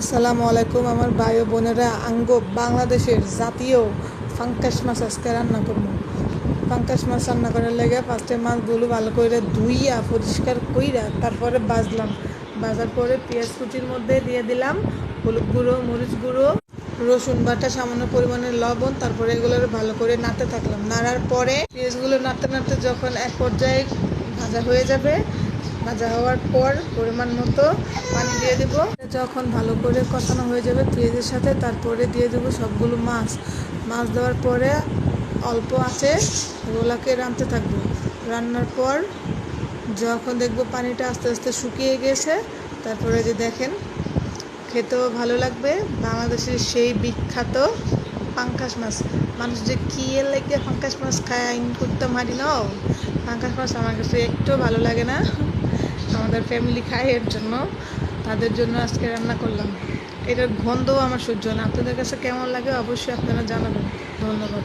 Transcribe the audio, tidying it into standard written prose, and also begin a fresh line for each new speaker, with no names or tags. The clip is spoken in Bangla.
আসসালামু আলাইকুম আমার ভাই ও বোনেরা। বাংলাদেশের জাতীয় ফাঙ্কাস মাছ আজকে রান্না করবো। ফাঙ্কাস মাছ রান্না করার লেগে ফার্স্টে মাছগুলো ভালো করে ধুইয়া পরিষ্কার কইরা তারপরে ভাজার পরে পেঁয়াজ কুচির মধ্যে দিয়ে দিলাম হলুদ গুঁড়ো, মরিচ গুঁড়ো, রসুন বাটা, সামান্য পরিমাণে লবণ। তারপরে এগুলো ভালো করে নাড়তে থাকলাম। নাড়ার পরে পেঁয়াজগুলো নাড়তে নাড়তে যখন এক পর্যায়ে ভাজা হয়ে যাবে, ভাজা হওয়ার পর পরিমাণ মতো পানি দিয়ে দেবো। যখন ভালো করে কষানো হয়ে যাবে পেঁয়াজের সাথে, তারপরে দিয়ে দেবো সবগুলো মাছ দেওয়ার পরে অল্প আছে এগুলোকে রাঁধতে থাকবো। রান্নার পর যখন দেখবো পানিটা আস্তে আস্তে শুকিয়ে গেছে, তারপরে যে দেখেন খেতেও ভালো লাগবে। বাংলাদেশের সেই বিখ্যাত পাঙ্কাশ মাছ। মানুষ যে কি এর লেগে পাঙ্কাশ মাছ খায় আইন করতে মারি না, পাঙ্কাশ মাছ আমার কাছে একটু ভালো লাগে না। আমাদের ফ্যামিলি খায়, এর জন্য তাদের জন্য আজকে রান্না করলাম। এটার গন্ধও আমার সহ্য না। আপনাদের কাছে কেমন লাগে অবশ্যই আপনারা জানাবেন। ধন্যবাদ।